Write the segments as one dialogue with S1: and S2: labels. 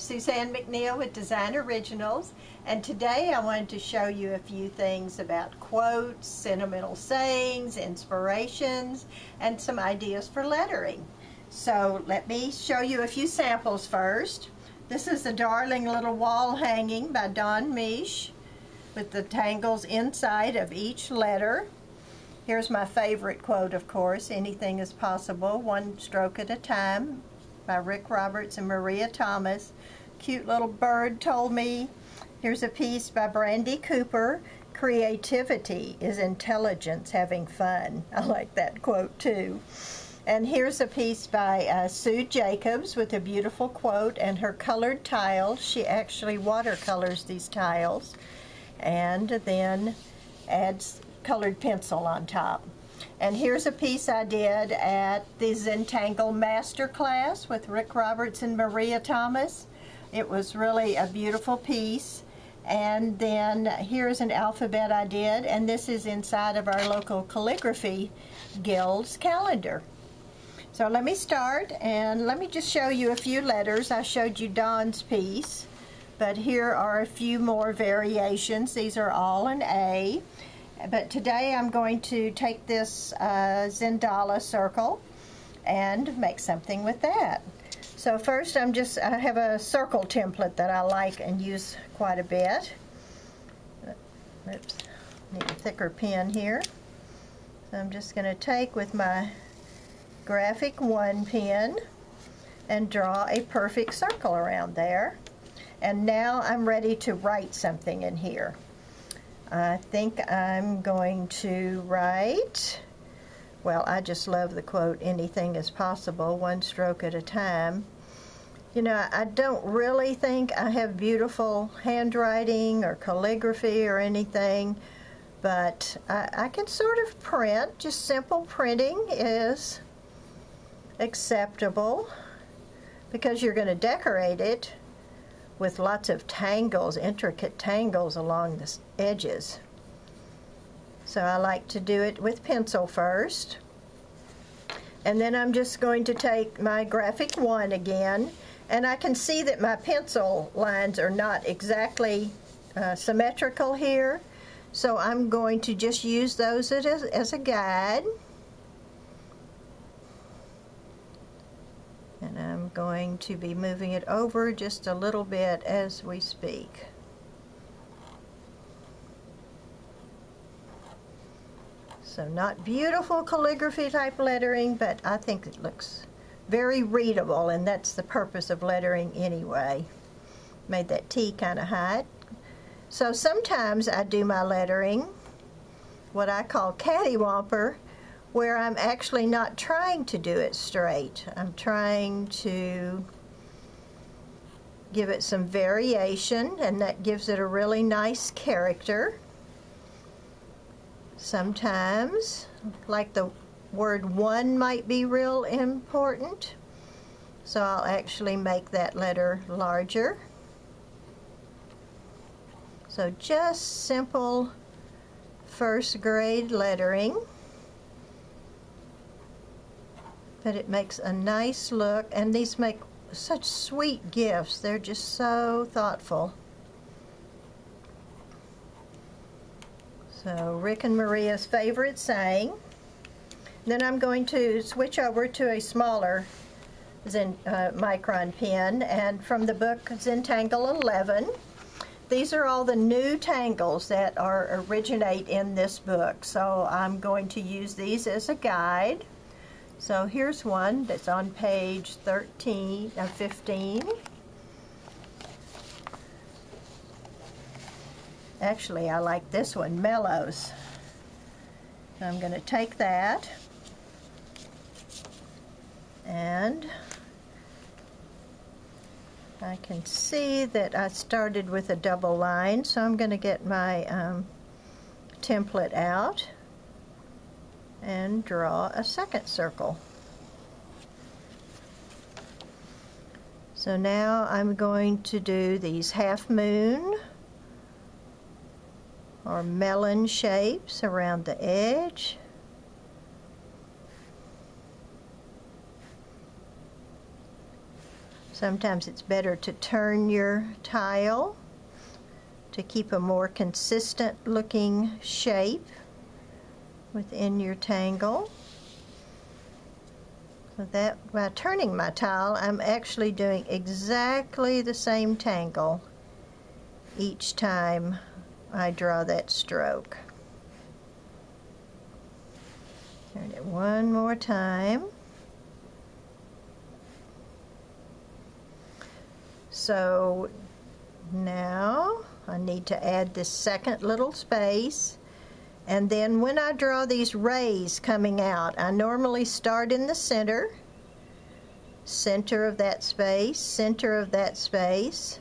S1: Suzanne McNeil with Design Originals, and today I wanted to show you a few things about quotes, sentimental sayings, inspirations, and some ideas for lettering. So let me show you a few samples first. This is the Darling Little Wall Hanging by Dawn Misch with the tangles inside of each letter. Here's my favorite quote, of course, "Anything is possible, one stroke at a time," by Rick Roberts and Maria Thomas. Cute little bird told me. Here's a piece by Brandy Cooper, "Creativity is intelligence having fun." I like that quote too. And here's a piece by Sue Jacobs with a beautiful quote and her colored tiles. She actually watercolors these tiles and then adds colored pencil on top. And here's a piece I did at the Zentangle Masterclass with Rick Roberts and Maria Thomas. It was really a beautiful piece. And then here's an alphabet I did, and this is inside of our local calligraphy guild's calendar. So let me start, and let me just show you a few letters. I showed you Dawn's piece, but here are a few more variations. These are all an A. But today I'm going to take this Zendala circle and make something with that. So first I have a circle template that I like and use quite a bit. Oops, need a thicker pen here. So I'm just going to take with my Graphic 1 pen and draw a perfect circle around there. And now I'm ready to write something in here. I think I'm going to write, well, I just love the quote, "Anything is possible, one stroke at a time." You know, I don't really think I have beautiful handwriting or calligraphy or anything, but I can sort of print. Just simple printing is acceptable because you're going to decorate it with lots of tangles, intricate tangles along the edges. So I like to do it with pencil first. And then I'm just going to take my Graphic 1 again, and I can see that my pencil lines are not exactly symmetrical here. So I'm going to just use those as a guide. And I'm going to be moving it over just a little bit as we speak. So not beautiful calligraphy type lettering, but I think it looks very readable, and that's the purpose of lettering anyway. Made that T kind of high. So sometimes I do my lettering, what I call cattywomper, where I'm actually not trying to do it straight. I'm trying to give it some variation, and that gives it a really nice character. Sometimes, like the word "one" might be real important, so I'll actually make that letter larger. So just simple first grade lettering. But it makes a nice look, and these make such sweet gifts. They're just so thoughtful. So Rick and Maria's favorite saying. Then I'm going to switch over to a smaller micron pen, and from the book Zentangle 11. These are all the new tangles that originate in this book, so I'm going to use these as a guide. So here's one that's on page 15. Actually, I like this one, Mellows. So I'm going to take that, and I can see that I started with a double line, so I'm going to get my template out and draw a second circle. So now I'm going to do these half moon or melon shapes around the edge. Sometimes it's better to turn your tile to keep a more consistent looking shape within your tangle. So that by turning my tile, I'm actually doing exactly the same tangle each time I draw that stroke. Turn it one more time. So now I need to add this second little space, and then when I draw these rays coming out, I normally start in the center of that space, center of that space.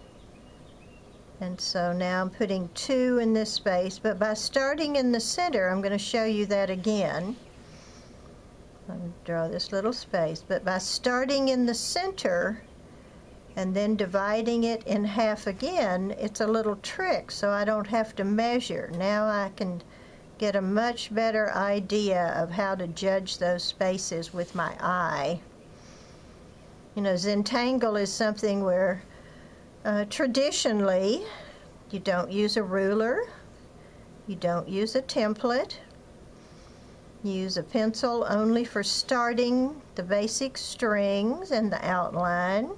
S1: And so now I'm putting 2 in this space, but by starting in the center, I'm going to show you that again. I'm going to draw this little space, but by starting in the center and then dividing it in half again, it's a little trick, so I don't have to measure. Now I can get a much better idea of how to judge those spaces with my eye. You know, Zentangle is something where traditionally you don't use a ruler, you don't use a template, you use a pencil only for starting the basic strings and the outline.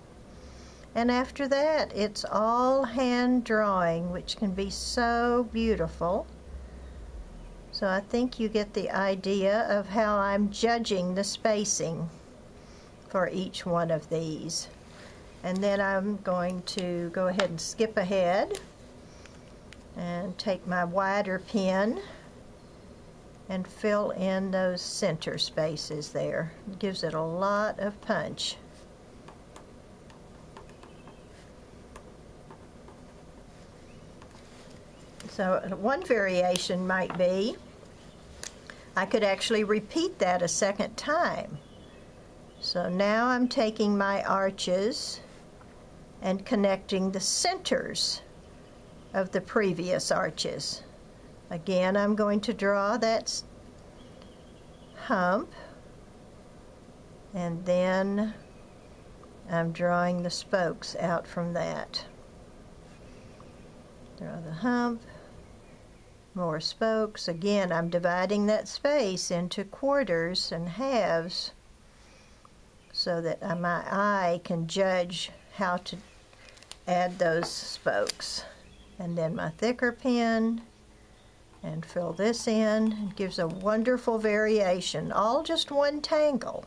S1: And after that, it's all hand drawing, which can be so beautiful. So I think you get the idea of how I'm judging the spacing for each one of these. And then I'm going to go ahead and skip ahead and take my wider pen and fill in those center spaces there. It gives it a lot of punch. So one variation might be, I could actually repeat that a second time. So now I'm taking my arches and connecting the centers of the previous arches. Again, I'm going to draw that hump, and then I'm drawing the spokes out from that. Draw the hump, more spokes. Again, I'm dividing that space into quarters and halves so that my eye can judge how to add those spokes. And then my thicker pen, and fill this in. It gives a wonderful variation, all just one tangle,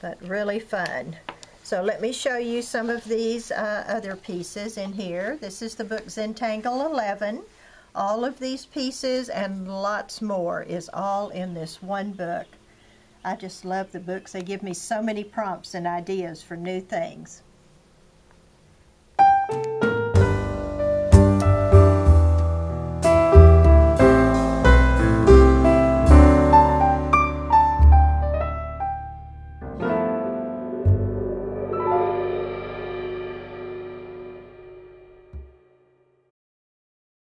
S1: but really fun. So let me show you some of these other pieces in here. This is the book Zentangle 11. All of these pieces and lots more is all in this one book. I just love the books. They give me so many prompts and ideas for new things.